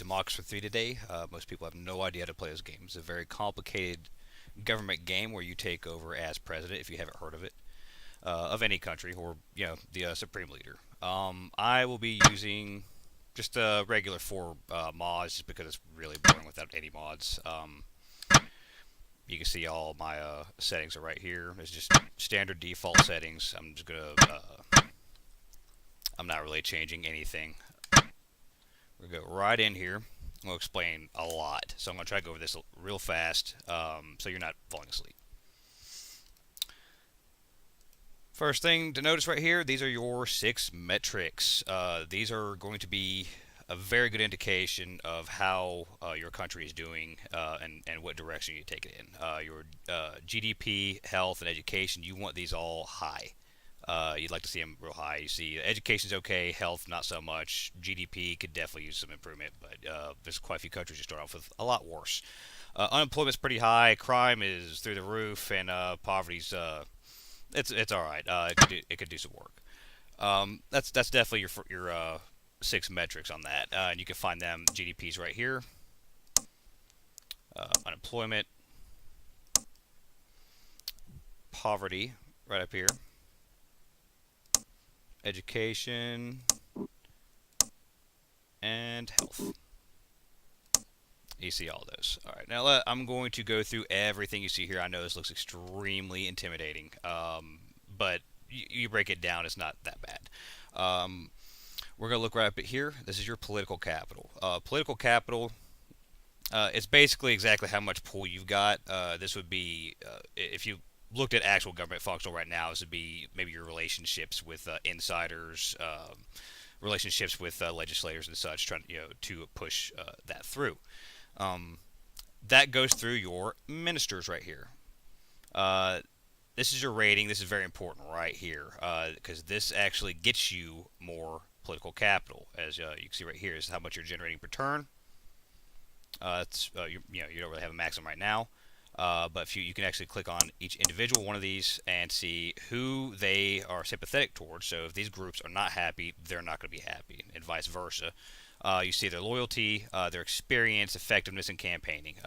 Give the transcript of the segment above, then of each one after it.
Democracy 3 today. Most people have no idea how to play this game. It's a very complicated government game where you take over as president, if you haven't heard of any country, or the supreme leader. I will be using just a regular 4 mods, just because it's really boring without any mods. You can see all my settings are right here. It's just standard default settings. I'm not really changing anything. We're going to go right in here. We'll explain a lot. So I'm going to try to go over this real fast so you're not falling asleep. First thing to notice right here, these are your 6 metrics. These are going to be a very good indication of how your country is doing and what direction you take it in. Your GDP, health, and education, you want these all high. You'd like to see them real high. You see education's okay, health not so much. GDP could definitely use some improvement, but there's quite a few countries you start off with a lot worse. Unemployment's pretty high, crime is through the roof, and poverty's it's all right. It could do some work. That's definitely your 6 metrics on that, and you can find them GDPs right here. Unemployment, poverty right up here. Education, and health. You see all those. All right, now I'm going to go through everything you see here. I know this looks extremely intimidating, but you break it down, it's not that bad. We're going to look right up at here. This is your political capital. Political capital, it's basically exactly how much pull you've got. This would be, if you looked at actual government functional right now, this would be maybe your relationships with insiders, relationships with legislators and such, trying to push that through. That goes through your ministers right here. This is your rating. This is very important right here because this actually gets you more political capital. As you can see right here, is how much you're generating per turn. You don't really have a maximum right now. But if you can actually click on each individual one of these and see who they are sympathetic towards. So if these groups are not happy, they're not going to be happy, and vice versa. You see their loyalty, their experience, effectiveness in campaigning.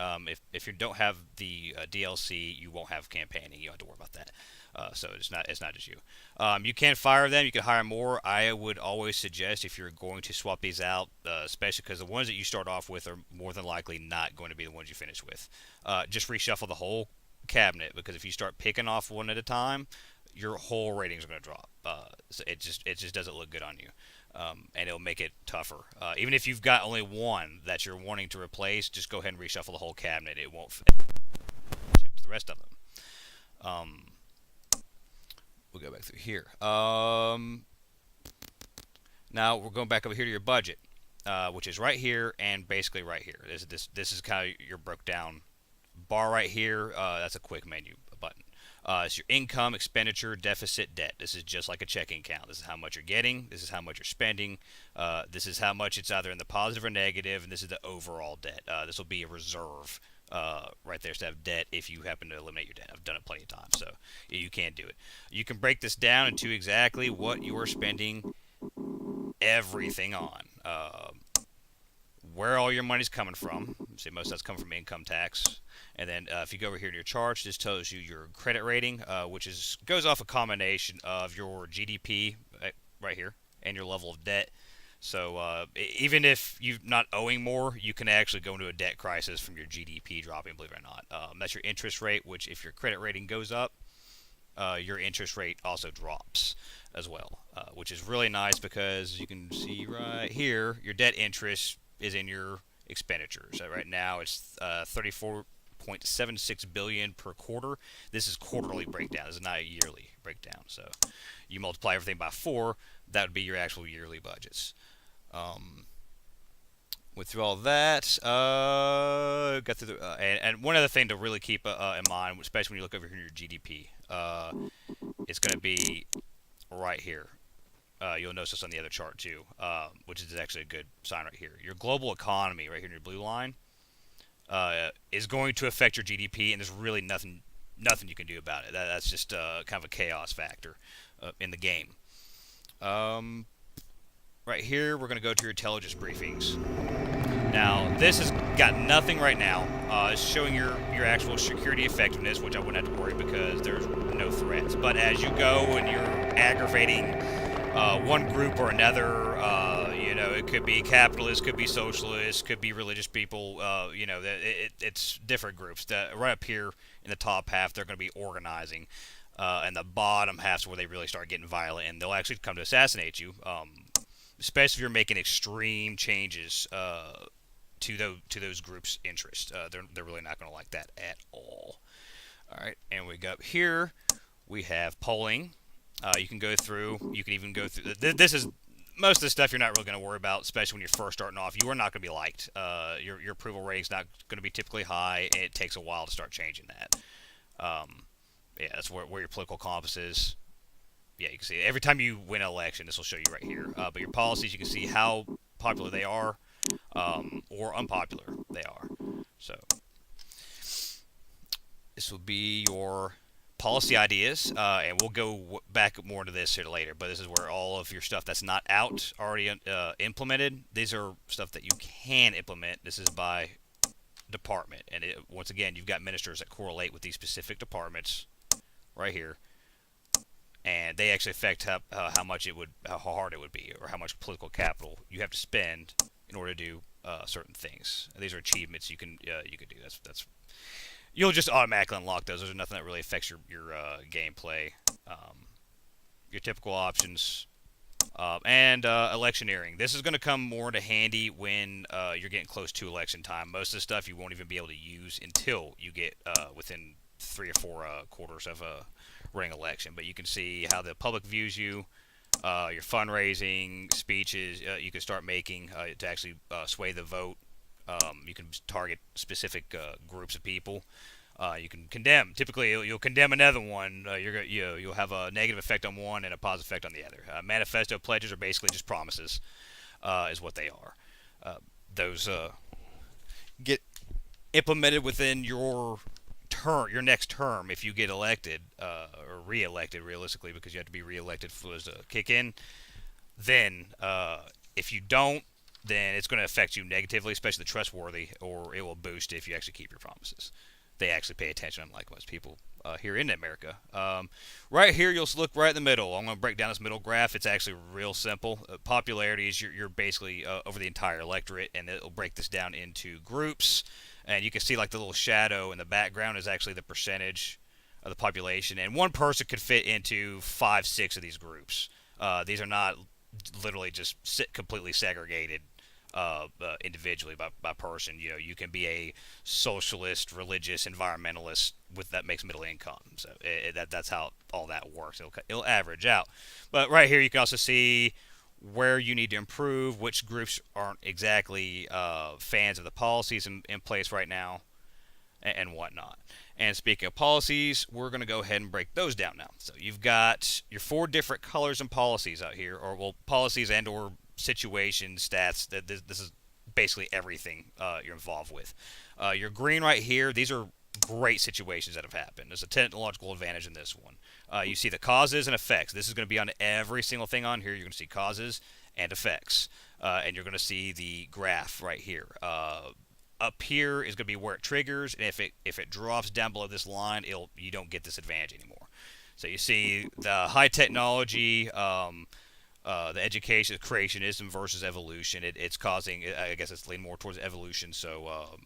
If you don't have the DLC, you won't have campaigning. You don't have to worry about that. So it's not just you. You can fire them. You can hire more. I would always suggest, if you're going to swap these out, especially because the ones that you start off with are more than likely not going to be the ones you finish with. Just reshuffle the whole cabinet, because if you start picking off one at a time, your whole ratings are going to drop. So it just doesn't look good on you. And it'll make it tougher. Even if you've got only one that you're wanting to replace, just go ahead and reshuffle the whole cabinet. It won't fit to the rest of them. We'll go back through here. Now we're going back over here to your budget, which is right here and basically right here. This is kind of your broke down bar right here. That's a quick menu button. It's your income, expenditure, deficit, debt. This is just like a checking account. This is how much you're getting. This is how much you're spending. This is how much it's either in the positive or negative, and this is the overall debt. This will be a reserve right there to have debt if you happen to eliminate your debt. I've done it plenty of times, so you can do it. You can break this down into exactly what you are spending everything on. Where all your money's coming from. See, most of that's coming from income tax. And then if you go over here to your charts, this tells you your credit rating, which goes off a combination of your GDP right here and your level of debt. So even if you're not owing more, you can actually go into a debt crisis from your GDP dropping, believe it or not. That's your interest rate, which if your credit rating goes up, your interest rate also drops as well, which is really nice because you can see right here, your debt interest is in your expenditures. Right now it's 34.76 billion per quarter. This is quarterly breakdown. This is not a yearly breakdown. So you multiply everything by 4, that would be your actual yearly budgets. Went through all that. Got through the, and one other thing to really keep in mind, especially when you look over here in your GDP, it's going to be right here. You'll notice this on the other chart too, which is actually a good sign right here. Your global economy, right here in your blue line, is going to affect your GDP, and there's really nothing you can do about it. That's just kind of a chaos factor in the game. Right here, we're going to go to your intelligence briefings. Now, this has got nothing right now. It's showing your actual security effectiveness, which I wouldn't have to worry because there's no threats. But as you go and you're aggravating one group or another, it could be capitalists, could be socialists, could be religious people. It's different groups. Right up here in the top half, they're going to be organizing. And the bottom half's where they really start getting violent, and they'll actually come to assassinate you. Especially if you're making extreme changes to those groups' interests. They're really not going to like that at all. All right, and we go up here. We have polling. You can go through. You can even go through. This is most of the stuff you're not really going to worry about, especially when you're first starting off. You are not going to be liked. Your approval rating's not going to be typically high, and it takes a while to start changing that. That's where your political compass is. Yeah, you can see it. Every time you win an election, this will show you right here. But your policies, you can see how popular they are or unpopular they are. So this will be your policy ideas, and we'll go back more into this here later. But this is where all of your stuff that's not out already implemented. These are stuff that you can implement. This is by department, and once again, you've got ministers that correlate with these specific departments right here. And they actually affect how hard it would be, or how much political capital you have to spend in order to do certain things. These are achievements you can do. That's you'll just automatically unlock those. There's nothing that really affects your gameplay. Your typical options and electioneering. This is going to come more to handy when you're getting close to election time. Most of the stuff you won't even be able to use until you get within 3 or 4 quarters of a running election. But you can see how the public views you, your fundraising, speeches you can start making to actually sway the vote. You can target specific groups of people. You can condemn. Typically, you'll condemn another one. You'll have a negative effect on one and a positive effect on the other. Manifesto pledges are basically just promises, is what they are. Those get implemented within your next term if you get elected or re-elected, realistically, because you have to be re-elected for those to kick in. Then, if you don't, then it's going to affect you negatively, especially the trustworthy, or it will boost if you actually keep your promises. They actually pay attention, unlike most people here in America. Right here, you'll look right in the middle. I'm going to break down this middle graph. It's actually real simple. Popularity is you're basically over the entire electorate, and it'll break this down into groups. And you can see like the little shadow in the background is actually the percentage of the population. And one person could fit into 5, 6 of these groups. These are not literally just completely segregated individually by person. You can be a socialist, religious, environmentalist that makes middle income. So that's how all that works. It'll average out. But right here you can also see where you need to improve, which groups aren't exactly fans of the policies in place right now, and whatnot. And speaking of policies, we're going to go ahead and break those down now. So you've got your 4 different colors and policies out here, or policies and or situations, stats. This is basically everything you're involved with. Your green right here, these are great situations that have happened. There's a technological advantage in this one. You see the causes and effects. This is going to be on every single thing on here. You're going to see causes and effects. And you're going to see the graph right here. Up here is going to be where it triggers, and if it drops down below this line, you don't get this advantage anymore. So you see the high technology, the education, creationism versus evolution. It's causing, I guess it's leaning more towards evolution, so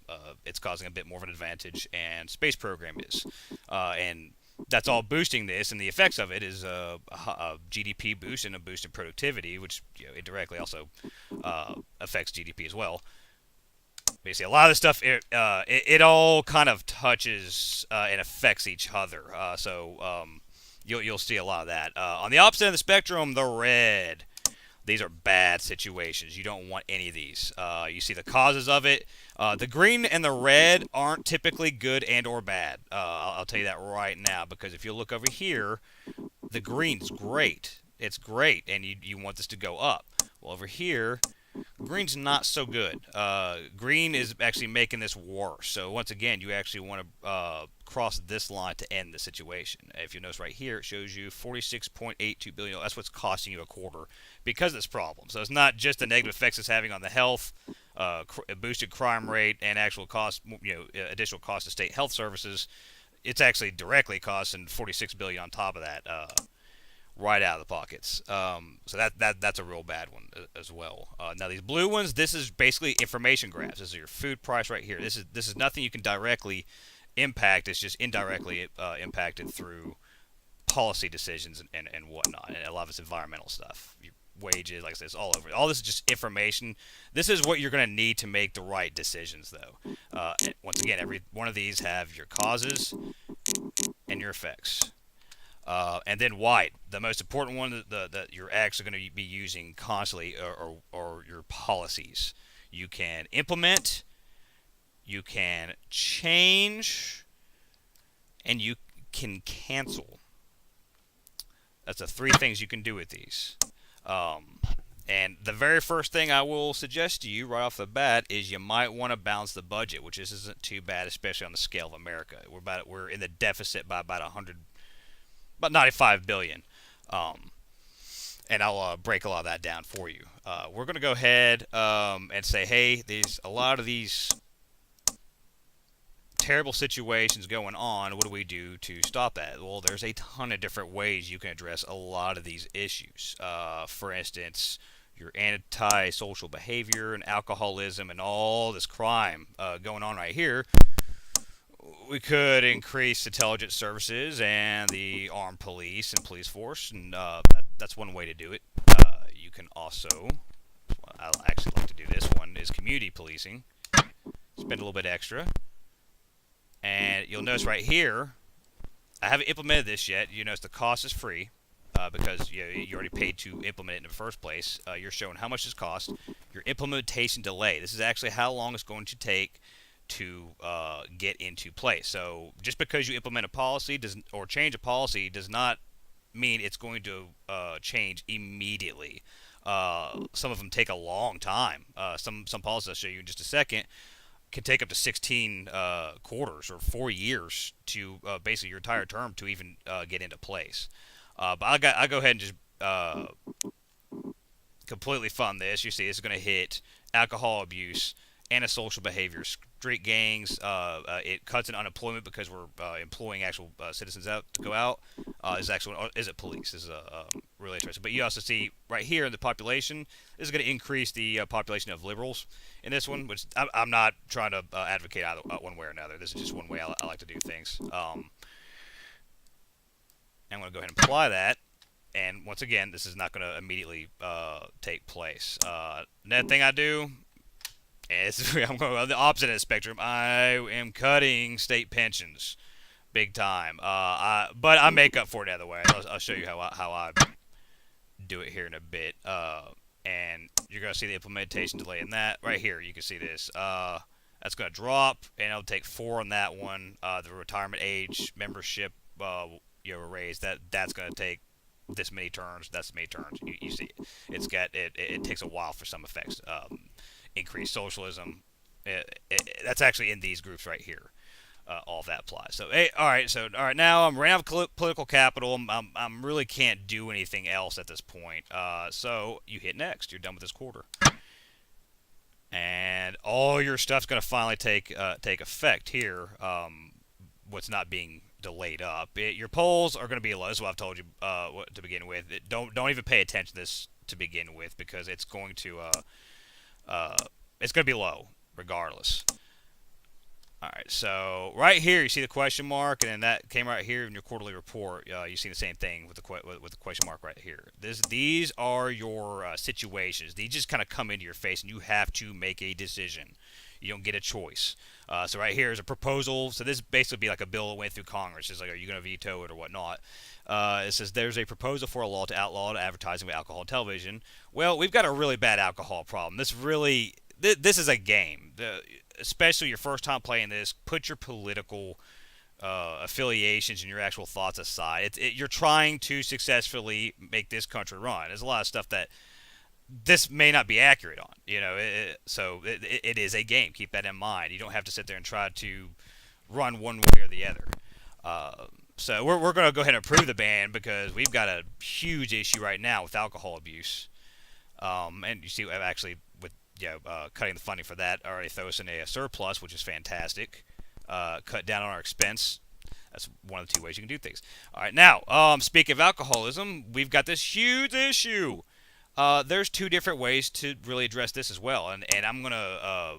it's causing a bit more of an advantage, and space program is. And that's all boosting this, and the effects of it is a GDP boost and a boost in productivity, which indirectly also affects GDP as well. Basically, a lot of the stuff, it all kind of touches and affects each other. You'll see a lot of that. On the opposite end of the spectrum, the red. These are bad situations. You don't want any of these. You see the causes of it. The green and the red aren't typically good and or bad. I'll tell you that right now, because if you look over here, the green's great. It's great, and you want this to go up. Well, over here, green's not so good. Green is actually making this worse. So once again, you actually want to cross this line to end the situation. If you notice right here, it shows you $46.82 billion. That's what's costing you a quarter because of this problem. So it's not just the negative effects it's having on the health boosted crime rate and actual cost, additional cost to state health services. It's actually directly costing 46 billion on top of that, right out of the pockets. So that's a real bad one as well. Now these blue ones, this is basically information graphs. This is your food price right here. This is nothing you can directly impact. It's just indirectly impacted through policy decisions and whatnot, and a lot of it's environmental stuff. Your wages, like I said, it's all over. All this is just information. This is what you're going to need to make the right decisions, though. Once again, every one of these have your causes and your effects. And then white, the most important one that you're actually going to be using constantly are your policies. You can implement, you can change, and you can cancel. That's the three things you can do with these. And the very first thing I will suggest to you right off the bat is you might want to balance the budget, which isn't too bad, especially on the scale of America. We're in the deficit by about 95 billion. And I'll break a lot of that down for you. We're going to go ahead and say, hey, there's a lot of these terrible situations going on. What do we do to stop that? Well, there's a ton of different ways you can address a lot of these issues. For instance, your antisocial behavior and alcoholism and all this crime going on right here. We could increase intelligence services and the armed police and police force, and that's one way to do it. You can also, I actually like to do this one, is community policing. Spend a little bit extra. And you'll notice right here, I haven't implemented this yet. You notice the cost is free because you already paid to implement it in the first place. You're showing how much this costs. Your implementation delay. This is actually how long it's going to take to get into place. So just because you implement a policy or change a policy does not mean it's going to change immediately. Some of them take a long time. Some policies I'll show you in just a second can take up to 16 quarters or 4 years to basically your entire term to even get into place. But I'll go ahead and just completely fund this. You see, this is going to hit alcohol abuse, antisocial behavior, street gangs. It cuts in unemployment because we're employing actual citizens out to go out. Is it police? This is really interesting. But you also see right here in the population, this is going to increase the population of liberals in this one, which I'm not trying to advocate either one way or another. This is just one way I like to do things. I'm going to go ahead and apply that. And once again, this is not going to immediately take place. Next thing I do is I'm going on the opposite of the spectrum. I am cutting state pensions big time. But I make up for it the other way. I'll show you how I do it here in a bit. And you're going to see the implementation delay in that. Right here, you can see this. That's going to drop, and it'll take 4 on that one. The retirement age membership raise, that's going to take this many turns. That's many turns. You see it takes a while for some effects. Increased socialism. That's actually in these groups right here. All of that applies. So, hey, all right. Now I'm running out of political capital. I'm really can't do anything else at this point. So you hit next. You're done with this quarter, and all your stuff's gonna finally take effect here. What's not being delayed up. Your polls are gonna be low. That's what I've told you to begin with. Don't even pay attention to this to begin with because it's going to be low regardless. All right, so right here you see the question mark, and then that came right here in your quarterly report. You see the same thing with the question mark right here. These are your situations. These just kind of come into your face, and you have to make a decision. You don't get a choice. So right here is a proposal. So this basically be like a bill that went through Congress. It's like, are you going to veto it or whatnot? It says there's a proposal for a law to outlaw advertising with alcohol on television. Well, we've got a really bad alcohol problem. This is a game. Especially your first time playing this, put your political affiliations and your actual thoughts aside. You're trying to successfully make this country run. There's a lot of stuff that this may not be accurate on, so it is a game. Keep that in mind. You don't have to sit there and try to run one way or the other. So we're going to go ahead and approve the ban because we've got a huge issue right now with alcohol abuse. And you see, actually, with cutting the funding for that already throws us in a surplus, which is fantastic. Cut down on our expense. That's one of the two ways you can do things. All right, now, speaking of alcoholism, we've got this huge issue. There's two different ways to really address this as well, and I'm gonna.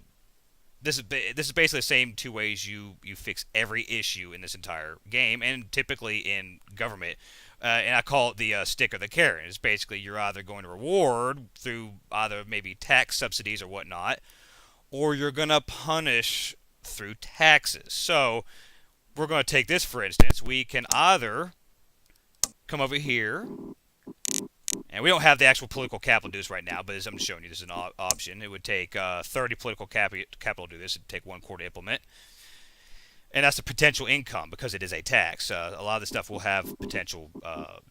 This is basically the same two ways you fix every issue in this entire game, and typically in government. And I call it the stick or the carrot. It's basically you're either going to reward through either maybe tax subsidies or whatnot, or you're going to punish through taxes. So we're going to take this for instance. We can either come over here, and we don't have the actual political capital to do this right now, but as I'm showing you, this is an option. It would take 30 political capital to do this. It would take 1 quarter to implement. And that's the potential income because it is a tax. A lot of the stuff will have potential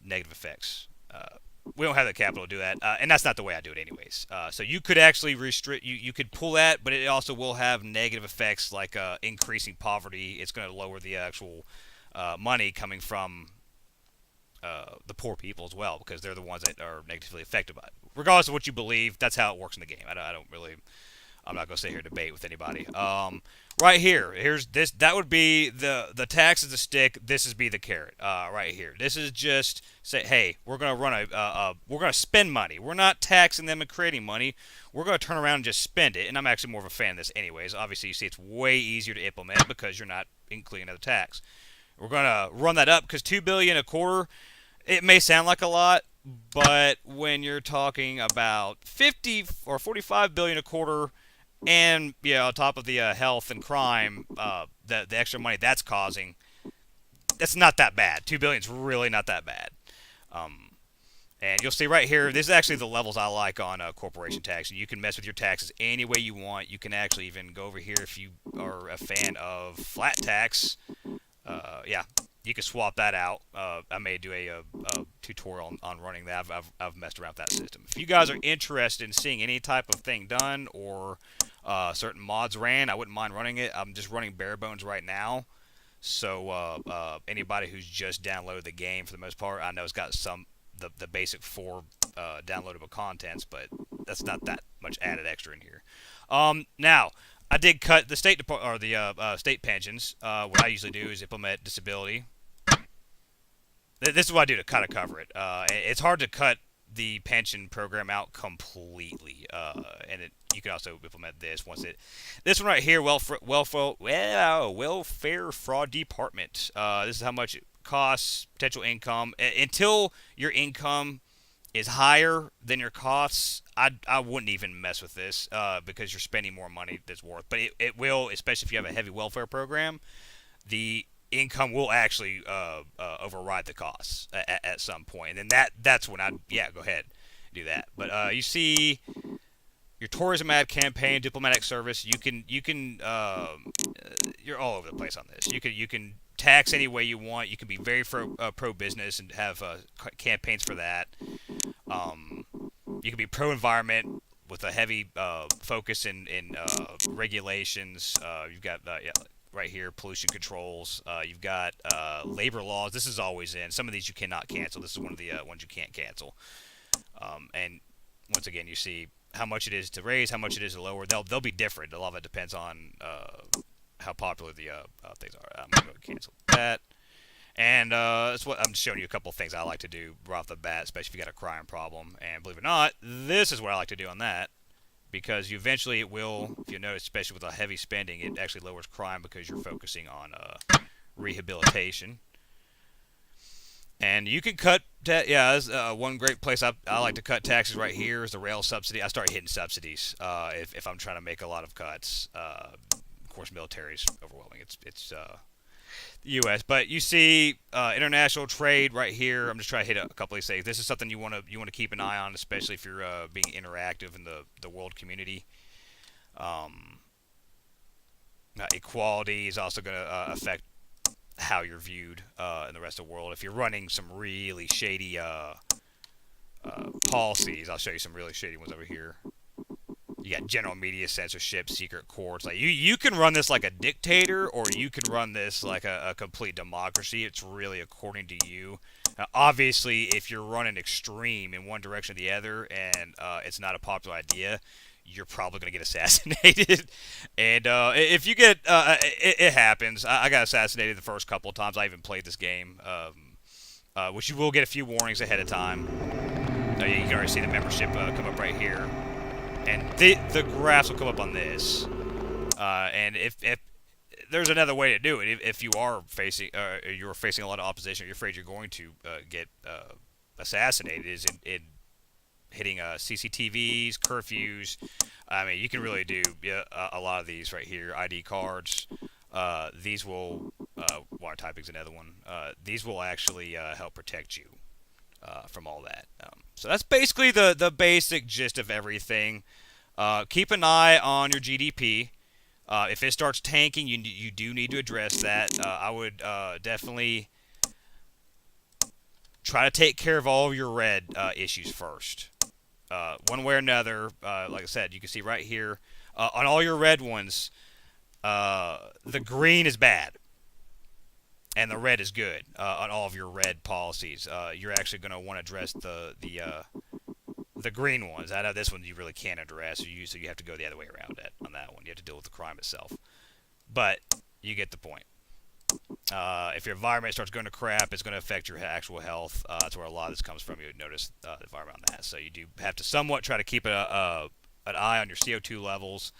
negative effects. We don't have the capital to do that, and that's not the way I do it anyways. So you could actually restrict, you could pull that, but it also will have negative effects like increasing poverty. It's going to lower the actual money coming from the poor people as well because they're the ones that are negatively affected by it. Regardless of what you believe, that's how it works in the game. I'm not going to sit here and debate with anybody. Right here, here's this. That would be the tax is the stick. This is be the carrot. Right here. This is just say, hey, we're going to run we're going to spend money. We're not taxing them and creating money. We're going to turn around and just spend it. And I'm actually more of a fan of this, anyways. Obviously, you see, it's way easier to implement because you're not including another tax. We're going to run that up because $2 billion a quarter. It may sound like a lot, but when you're talking about 50 or 45 billion a quarter. And on top of the health and crime, the extra money that's causing, that's not that bad. $2 billion is really not that bad. And you'll see right here, this is actually the levels I like on corporation tax. And you can mess with your taxes any way you want. You can actually even go over here if you are a fan of flat tax. You can swap that out. I may do a tutorial on running that. I've messed around with that system. If you guys are interested in seeing any type of thing done or certain mods ran, I wouldn't mind running it. I'm just running bare bones right now. So anybody who's just downloaded the game, for the most part, I know it's got the basic 4 downloadable contents, but that's not that much added extra in here. Now, I did cut the state state pensions. What I usually do is implement disability. This is what I do to kind of cover it. It's hard to cut the pension program out completely, and you can also implement this once it. This one right here, welfare fraud department. This is how much it costs, potential income. Until your income is higher than your costs, I wouldn't even mess with this because you're spending more money than it's worth. But it will, especially if you have a heavy welfare program, the income will actually override the costs at some point. And that's when go ahead, do that. But you see your tourism ad campaign, diplomatic service, you can you're all over the place on this. You can tax any way you want. You can be very pro business and have campaigns for that. You can be pro environment with a heavy focus in regulations. You've got right here pollution controls. You've got labor laws. This is always in. Some of these you cannot cancel. This is one of the ones you can't cancel. And once again, you see how much it is to raise, how much it is to lower. They'll be different. A lot of it depends on how popular the things are. I'm going to go cancel that. And that's what I'm showing you a couple of things I like to do right off the bat, especially if you got a crime problem. And believe it or not, this is what I like to do on that, because eventually it will, if you notice, especially with the heavy spending, it actually lowers crime because you're focusing on rehabilitation. And you can cut, one great place I like to cut taxes right here is the rail subsidy. I start hitting subsidies if I'm trying to make a lot of cuts. Of course, military is overwhelming. It's the U.S. But you see international trade right here. I'm just trying to hit a couple of these things. This is something you want to keep an eye on, especially if you're being interactive in the world community. Equality is also going to affect how you're viewed in the rest of the world. If you're running some really shady policies, I'll show you some really shady ones over here. You got general media censorship, secret courts. Like you can run this like a dictator, or you can run this like a complete democracy. It's really according to you. Now, obviously, if you're running extreme in one direction or the other, and it's not a popular idea, you're probably going to get assassinated. And if you get, it happens. I got assassinated the first couple of times I even played this game, which you will get a few warnings ahead of time. Yeah, you can already see the membership come up right here, and the graphs will come up on this. And if there's another way to do it, if you are facing a lot of opposition, or you're afraid you're going to get assassinated, is in hitting CCTVs, curfews. I mean, you can really do a lot of these right here. ID cards. These will water typing's another one. These will actually help protect you from all that. So that's basically the basic gist of everything. Keep an eye on your GDP. If it starts tanking, you do need to address that. I would definitely try to take care of all of your red issues first. One way or another, like I said, you can see right here, on all your red ones, the green is bad, and the red is good on all of your red policies. You're actually going to want to address the green ones. I know this one you really can't address, so you have to go the other way around on that one. You have to deal with the crime itself. But you get the point. If your environment starts going to crap, it's going to affect your actual health. That's where a lot of this comes from. You would notice the environment on that. So you do have to somewhat try to keep an eye on your CO2 levels,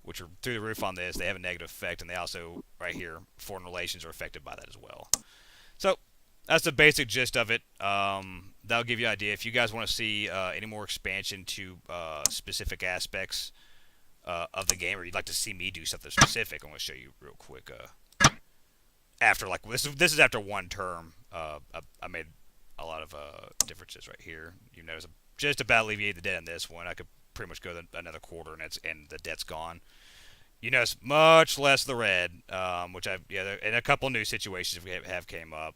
which are through the roof on this. They have a negative effect, and they also, right here, foreign relations are affected by that as well. So that's the basic gist of it. That'll give you an idea. If you guys want to see any more expansion to specific aspects of the game, or you'd like to see me do something specific, I'm going to show you real quick. After this is after one term. I made a lot of differences right here. You notice I just about alleviated the debt on this one. I could pretty much go another quarter, and the debt's gone. You notice much less the red, which and a couple new situations have came up.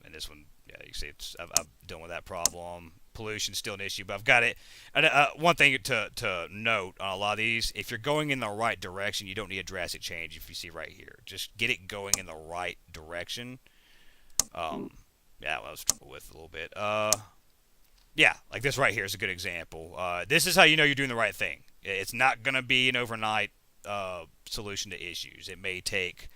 And this one, yeah, you see, I'm dealing with that problem. Pollution's still an issue, but I've got it. And one thing to note on a lot of these, if you're going in the right direction, you don't need a drastic change. If you see right here, just get it going in the right direction. Yeah, well, I was trouble with a little bit. Yeah, like this right here is a good example. This is how you know you're doing the right thing. It's not gonna be an overnight solution to issues. It may take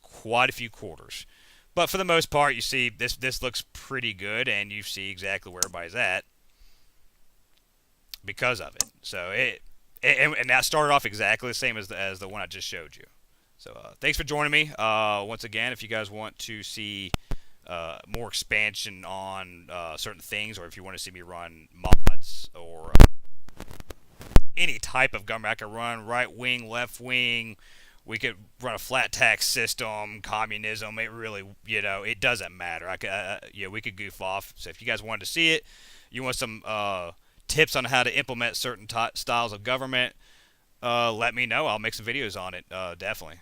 quite a few quarters. But for the most part, you see this looks pretty good, and you see exactly where everybody's at because of it. So and that started off exactly the same as the one I just showed you. So thanks for joining me. Once again, if you guys want to see more expansion on certain things, or if you want to see me run mods or any type of government, I could run right wing, left wing. We could run a flat tax system, communism. It really, it doesn't matter. We could goof off. So if you guys wanted to see it, you want some tips on how to implement certain styles of government, let me know. I'll make some videos on it, definitely.